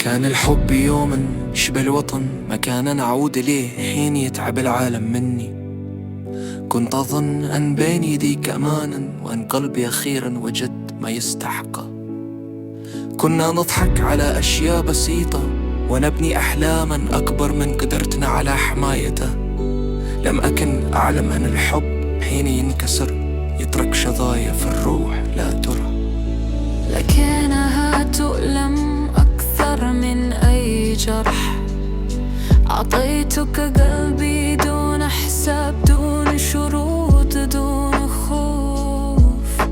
كان الحب يوما شبه الوطن، مكانا أعود إليه حين يتعب العالم مني. كنت أظن أن بين يديك أمانا، وأن قلبي أخيرا وجد ما يستحقه. كنا نضحك على أشياء بسيطة، ونبني أحلاما أكبر من قدرتنا على حمايته. لم أكن أعلم أن الحب حين ينكسر يترك شظايا في الروح لا ترى. لكنها تؤلم أكثر من أي جرح. أعطيتك قلبي دون حساب، دون شروط، دون خوف.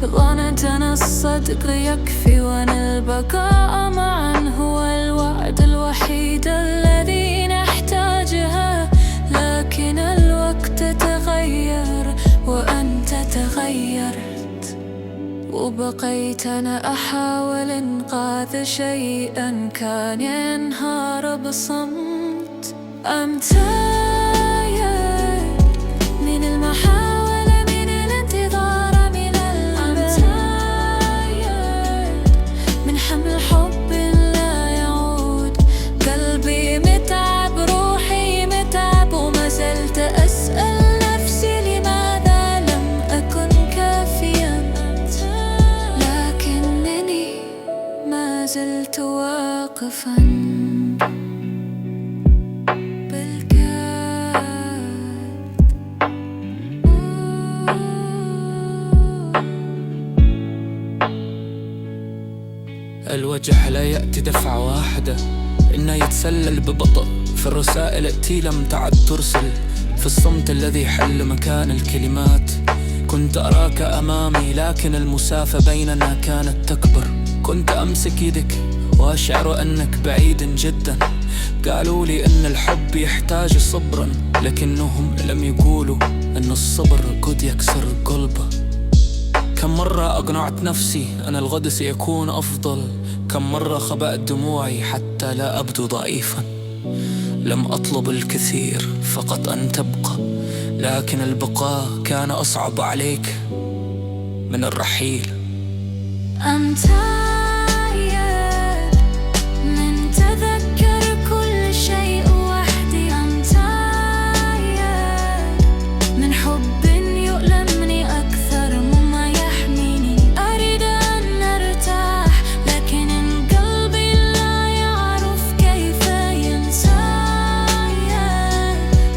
ظننت أن الصدق يكفي، وأن البقاء معا هو الوعد الوحيد الذي نحتاجه. لكن الوقت تغير وأنت تغيرت، وبقيت أنا أحاول إنقاذ شيئا كان ينهار بصمت. أمتايا من المحاولة، من الانتظار، من أمتايا من حمل حب لا يعود. قلبي متعب، روحي متعب، وما زلت أسأل نفسي لماذا لم أكن كافيا. لكنني ما زلت واقفا الوجع لا يأتي دفعة واحدة، إنه يتسلل ببطء. في الرسائل التي لم تعد ترسل، في الصمت الذي حل مكان الكلمات. كنت أراك أمامي، لكن المسافة بيننا كانت تكبر. كنت أمسك يدك وأشعر أنك بعيد جدا. قالوا لي أن الحب يحتاج صبرا، لكنهم لم يقولوا أن الصبر قد يكسر قلبه. كم مرة أقنعت نفسي أن الغد سيكون أفضل، كم مرة خبأت دموعي حتى لا أبدو ضعيفا. لم أطلب الكثير، فقط أن تبقى، لكن البقاء كان أصعب عليك من الرحيل. أمتايا من تذكر كل شيء وحدي. أمتايا من حب يؤلمني أكثر مما يحميني. أريد أن أرتاح، لكن القلب لا يعرف كيف ينسايا.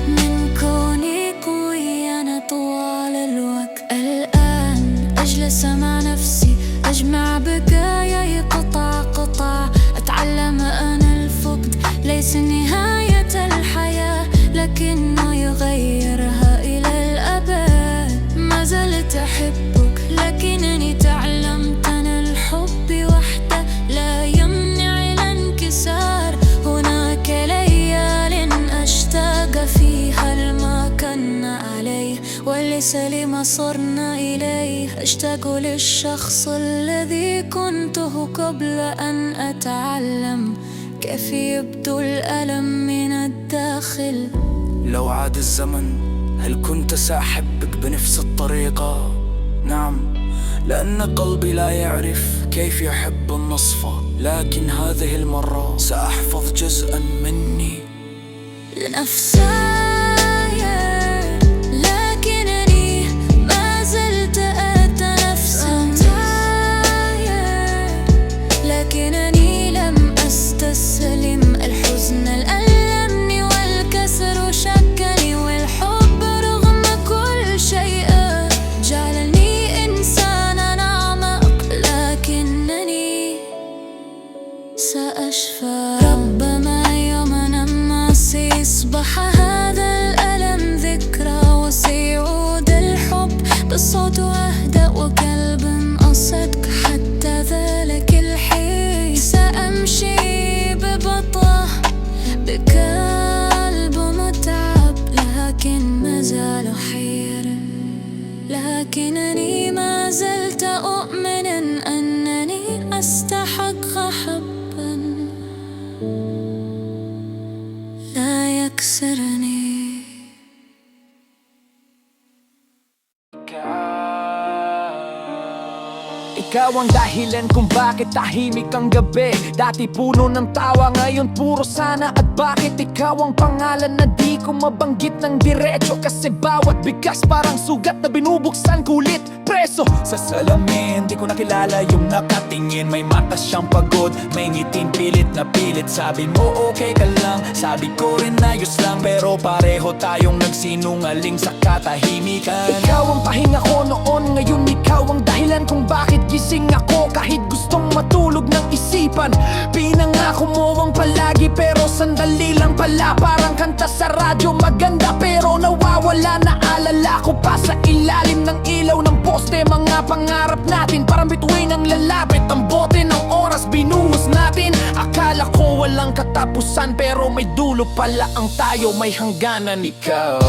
من كوني قوي أنا طوال الوقت. الآن أجلس مع نفسي، أجمع بقاياي قطع قطع. أتعلم أن الفقد ليس نهاية الحياة، لكنه يغيرها إلى الأبد. ما زلت أحبك، لكنني تعلمت أن الحب وحده لا يمنع الانكسار. هناك ليال أشتاق فيها لما كنا عليه، وليس لما صرنا إليه. أشتاق للشخص الذي كنته قبل أن أتعلم كيف يبدو الألم من الداخل. لو عاد الزمن هل كنت سأحبك بنفس الطريقة؟ نعم، لأن قلبي لا يعرف كيف يحب النصف. لكن هذه المرة سأحفظ جزءا مني لنفسايا. لكنني ما زلت أتنفس. لكنني لم أستسلم. الحزن الألمني والكسر شكني، والحب رغم كل شيء جعلني إنسانا أعمق. لكنني سأشفى ربما يوما ما سيصبح هذا الألم ذكرى، وسيعود الحب بالصوت أهدأ وقلب أصدق. حتى ذلك الحين سأمشي ببطء بقلب متعب، لكن ما زال حيرا. لكنني ما زلت أؤمن أنني أستحق حبا لا يكسرني. Ikaw ang dahilan kung bakit tahimik ang gabi. Dati puno ng tawa, ngayon puro sana. At bakit ikaw ang pangalan na di ko mabanggit ng diretso? Kasi bawat bigkas parang sugat na binubuksan kulit preso. Sa salamin, di ko nakilala yung nakatingin. May mata siyang pagod, may ngiting pilit na pilit. Sabi mo okay ka lang, sabi ko rin ayos lang. Pero pareho tayong nagsinungaling sa katahimikan. Ikaw ang pahinga ko noon, ngayon ikaw ang dahilan kung bakit gising ako. Kahit gustong matulog ng isipan, pinangako mo ang palagi pero sandali lang pala. Parang kanta sa radyo, maganda pero nawawala. Naalala ko pa sa ilalim ng ilaw ng poste, mga pangarap natin parang bituin ang lalapit. Ang bote ng oras binuhos natin. Akala ko walang katapusan pero may dulo pala ang tayo, may hangganan. Ikaw,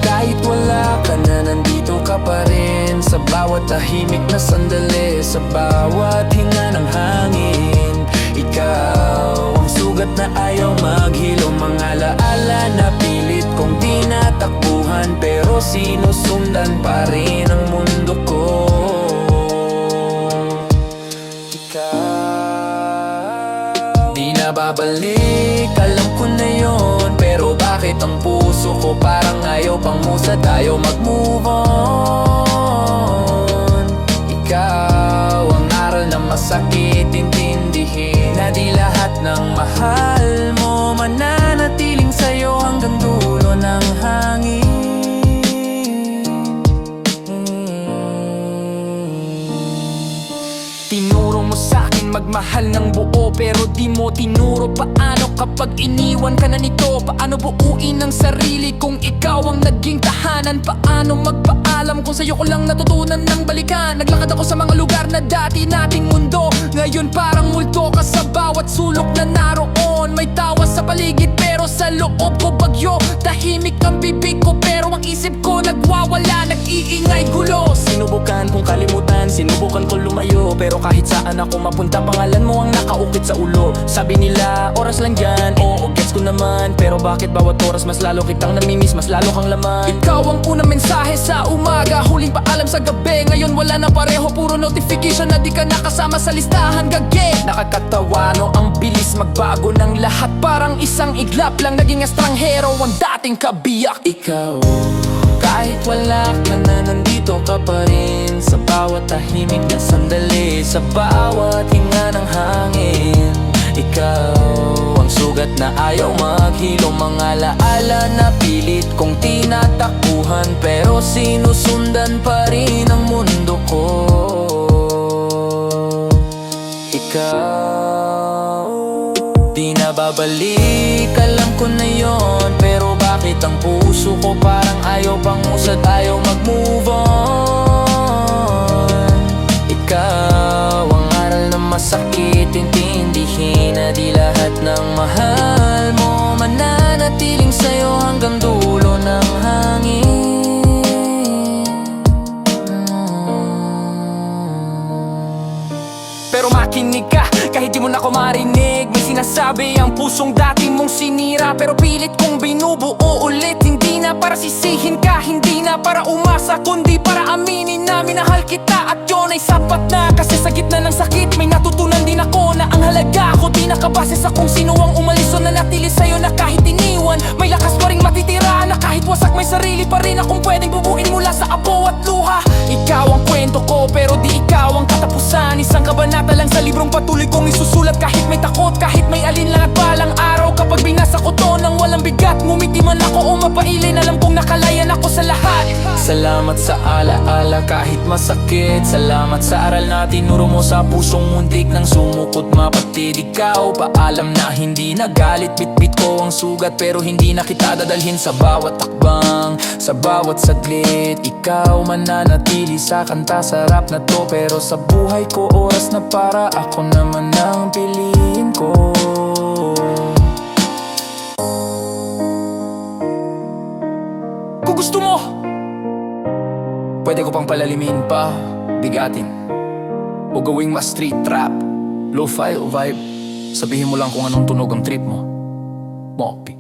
kahit wala ka na, nandito ka pa rin. Sa bawat tahimik na sandali, sa bawat hinga ng hangin. Ikaw, ang sugat na ayaw maghilo. Mga alaala na pilit kong tinatakbuhan pero sinusundan pa rin ang mundo ko. Ikaw, di na babalik, alam ko na yon. Pero bakit ang puso ko parang ayaw pang musad, ayaw mag-move on. Ikaw, ang aral na masakit intindihin, na di lahat ng mahal mo mananatiling sa'yo hanggang dulo ng hangin. Tinuro mo sa'kin magmahal ng buo, pero di mo tinuro paano kapag iniwan ka na nito. Paano buuin ang sarili kung ikaw ang naging tahanan? Paano magpaalam kung sa'yo ko lang natutunan ng balikan? Naglakad ako sa mga lugar na dati nating mundo, ngayon parang multo ka sa bawat sulok na naroon. May tawa sa paligid pero sa loob ko bagyo. Tahimik ang bibig ko pero ang isip ko nagwawala, nag-iingay gulo. Sinubukan kong kalimutan, sinubukan ko lumayo, pero kahit saan ako mapunta, pangalan mo ang nakaukit sa ulo. Sabi nila, oras lang yan, oo, gets ko naman. Pero bakit bawat oras mas lalo kitang namimiss, mas lalo kang laman? Ikaw ang unang mensahe sa umaga, huling paalam sa gabi. Ngayon wala na pareho, puro notification na di ka nakasama sa listahan, gage. Nakakatawa no, ang bilis magbago ng lahat. Parang isang iglap lang naging estranghero ang dating kabiyak. Ikaw, kahit wala ka na, nandito ka pa rin. Sa bawat tahimik na sandali, sa bawat hinga ng hangin. Ikaw, ang sugat na ayaw maghilo. Mga alaala na pilit kong tinatakbuhan pero sinusundan pa rin ang mundo ko. Ikaw, di na babalik, alam ko na yon. Pero bakit ang puso ko parang ayaw pang usad, ayaw mag-move on. Ikaw, ang aral na masakit intindihin, na di lahat ng mahal mo mananatiling sa'yo hanggang dulo ng hangin. Pero makinig ka, kahit di mo na ako marinig. May sinasabi ang pusong dati mong sinira, pero pilit kong binubuo ulit. Hindi na para sisihin ka, hindi na para umasa, kundi para aminin na minahal kita. At yun ay sapat na, kasi sa gitna ng sakit may natutunan din ako na ang halaga ko di nakabase sa kung sino ang umalis o nanatili sa'yo. Na kahit iniwan, may lakas pa rin matitira, na kahit wasak may sarili pa rin akong pwedeng bubuin mula sa abo at luha. Ikaw ang kwento ko pero di ikaw ang katapusan. Isang kabanata lang sa librong patuloy kong isusulat. Kahit may takot, kahit may alinlangan palang araw, kapag binasa ko to nang walang bigat, ngumiti man ako o mapailin, alam kong nakalayan ako sa lahat. Salamat sa alaala kahit masakit. Salamat sa aral na tinuro mo sa pusong muntik nang sumukot mapatid. Ikaw, paalam na hindi nagalit. Bitbit ko ang sugat pero hindi na kita dadalhin sa bawat takbang, sa bawat saglit. Ikaw mananatili sa kanta, sarap na to. Pero sa buhay ko oras na para ako naman ang piliin ko. Kung gusto mo, pwede ko pang palalimin pa, bigatin, o gawing mas street trap, lo-fi o vibe. Sabihin mo lang kung anong tunog ang trip mo. Mopi.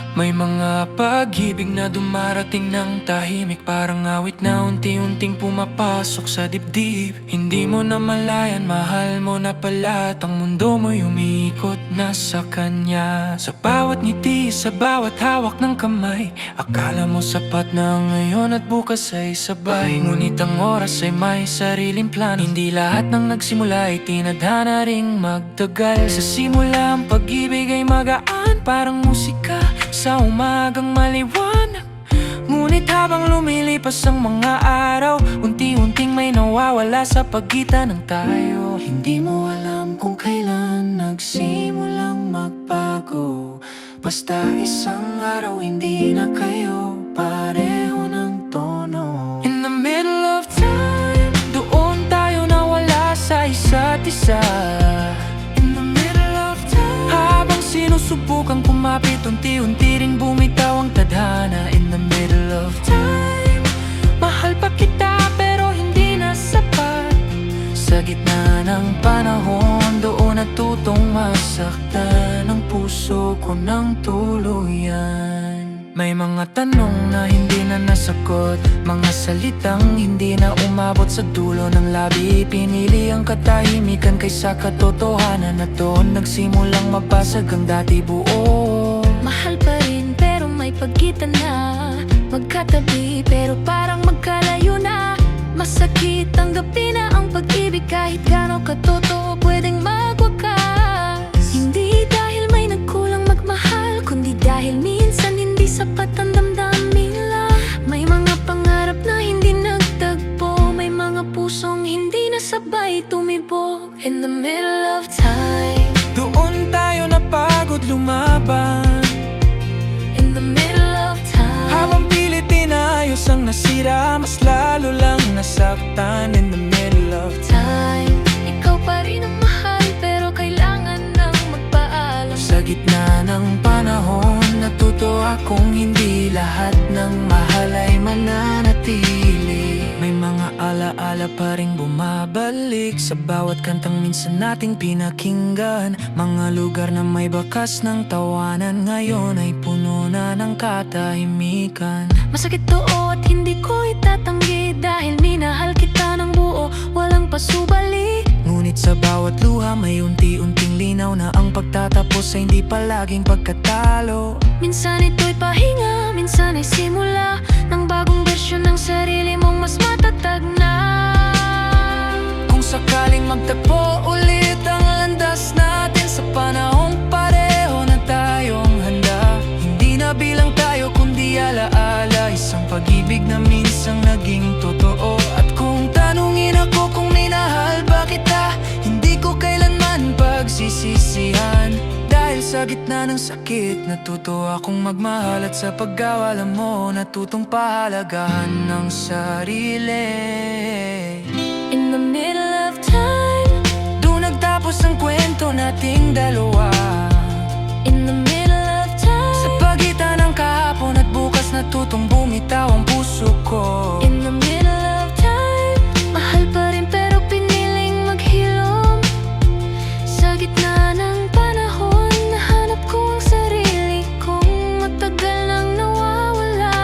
May mga pag-ibig na dumarating ng tahimik, parang awit na unti-unting pumapasok sa dibdib. Hindi mo na malayan, mahal mo na pala at ang mundo mo'y umiikot na sa kanya. Sa bawat ngiti, sa bawat hawak ng kamay, akala mo sapat na ngayon at bukas ay sabay. Ngunit ang oras ay may sariling plano, hindi lahat ng nagsimula ay tinadhana ring magtagal. Sa simula ang pag-ibig ay magaan, parang musika sa umagang maliwanag. Ngunit habang lumilipas ang mga araw, unti-unting may nawawala sa pagitan ng tayo. Hindi mo alam kung kailan nagsimulang magbago, basta isang araw hindi na kayo pareho ng tono. In the middle of time, doon tayo nawala sa isa't isa. Sinusubukang kumapit, unti-unti ring bumitaw ang tadhana. In the middle of time, mahal pa kita pero hindi na sapat. Sa gitna ng panahon, doon natutong masaktan ang puso ko ng tuluyan. May mga tanong na hindi na nasagot, mga salitang hindi na umabot sa dulo ng labi. Pinili ang katahimikan kaysa katotohanan, na doon nagsimulang mabasag ang dati buo. Mahal pa rin pero may pagitan na, magkatabi pero parang magkalayo na. Masakit tanggapin na ang pag-ibig kahit gaano katotoo pwedeng magwakas. Hindi dahil may nagkulang magmahal, kundi dahil minsan hindi sapat ang damdamin lang. May mga pangarap na hindi nagtagpo, may mga pusong hindi nasabay tumibok. In the middle of time, doon tayo napagod lumaban. in the middle of time, Habang pilit inayos ang nasira, mas lalo lang nasaktan. In the middle of time, ikaw pa rin ang mahal pero kailangan nang magpaalam. sa gitna ng panahon, natuto akong hindi lahat ng mahal ay mananatili. May mga alaala pa ring bumabalik sa bawat kantang minsan nating pinakinggan. Mga lugar na may bakas ng tawanan, ngayon ay puno na ng katahimikan. Masakit to at hindi ko itatanggi, dahil minahal kita ng buo, walang pasubali. Ngunit sa bawat luha may unti-unting linaw na ang pagtatapos ay hindi palaging pagkatalo. Minsan ito'y pahinga, minsan ay simula ng bagong bersyon ng sarili mong mas matatag na. Kung sakaling magtagpo ulit ang landas natin sa panahong pareho na tayong handa, hindi na bilang tayo kundi alaala, isang pag-ibig na minsang naging totoo. At kung tanungin ako kung minahal ba kita, hindi ko kailanman pagsisisihan. Dahil sa gitna ng sakit, natuto akong magmahal, at sa paggawalan mo, natutong pahalagahan ng sarili. In the middle of time, Doon nagtapos ang kwento nating dalawa. in the middle of time, Sa pagitan ng kahapon at bukas, natutong bumitaw ang puso ko. in the middle of time, mahal pa rin pero piniling maghilom. Sa gitna ng panahon, nahanap ko ang sarili kong matagal nang nawawala.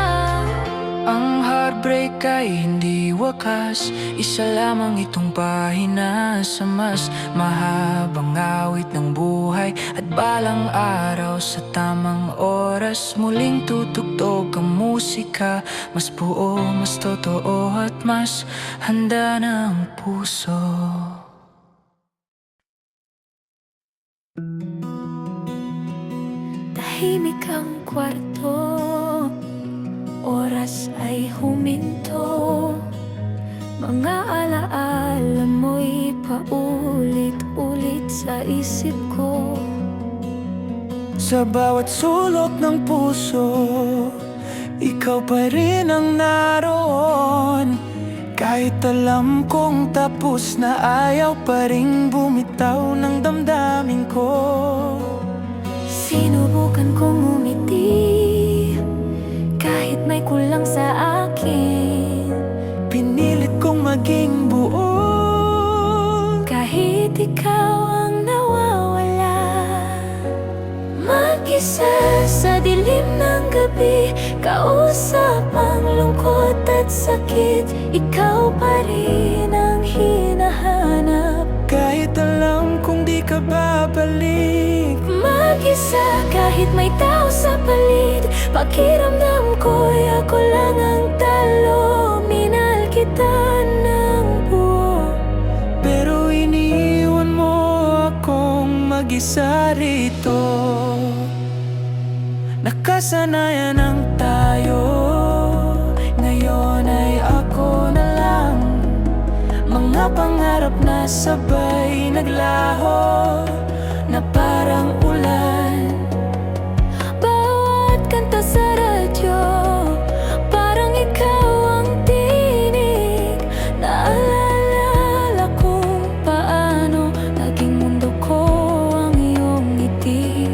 Ang heartbreak ay hindi wakas, isa lamang itong pahina sa mas mahabang awit ng buhay. At balang araw sa tamang oras, muling tutugtog ang musika. Mas buo, mas totoo at mas handa ng puso. Tahimik ang kwarto, oras ay huminto. Mga alaala mo'y paulit-ulit sa isip ko. Sa bawat sulok ng puso, ikaw pa rin ang naroon. Kahit alam kong tapos na, ayaw pa rin bumitaw ng damdamin ko. Sinubukan kong umiti, kahit may kulang sa akin. Pinilit kong maging buo, Kahit ikaw ang nawawala. Mag-isa sa dilim ng gabi, kausap ang lungkot at sakit. Ikaw pa rin ang hinahanap, Kahit alam kong di ka babalik. mag-isa kahit may tao sa paligid. Pakiramdam ko'y ako lang ang talo. Minahal kita ng buo, Pero iniwan mo akong mag-isa rito. Nakasanayan ang tayo, ngayon ay ako na lang. Mga pangarap na sabay naglaho, na parang ulan. bawat kanta sa radyo, parang ikaw ang tinig. Naalala kung paano naging mundo ko ang iyong ngiti.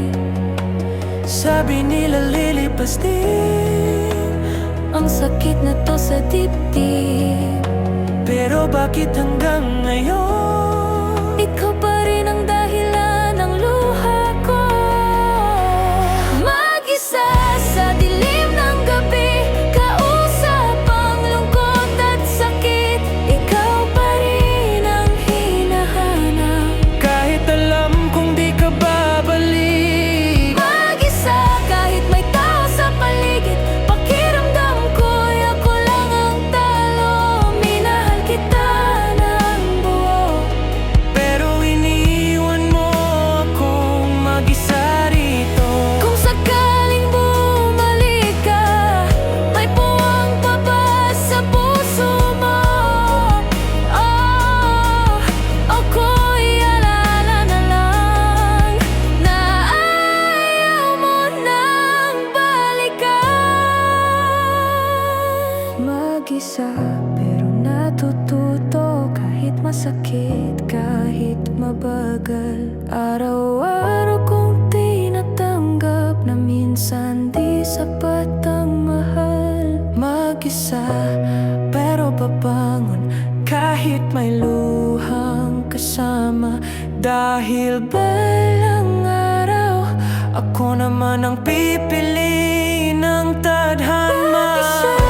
Sabi nila lilipas din Ang sakit na to sa dibdib, pero bakit hanggang ngayon ikaw pa rin ang dahilan ng luha ko. Mag-isa sa dilim ng gabi, kausap ang lungkot at sakit. Ikaw pa rin ang hinahanap, kahit alam kong di ka babalik. mag-isa kahit may tao sa paligid. Pakiramdam ko'y ako lang ang talo. Minahal kita ng buo, Pero iniwan mo akong mag-isa rito. kung sakaling bumalik ka, may puwang pa ba sa puso mo? Oh, ako'y alala na lang na ayaw mo nang balikan. Mag-isa pero natututo, kahit masakit, kahit mabagal. Araw-araw kong tinatanggap na minsan di sapat ang mahal. Mag-isa pero babangon kahit may luhang kasama. Dahil balang araw ako naman ang pipili ng tadhana. Mag-isa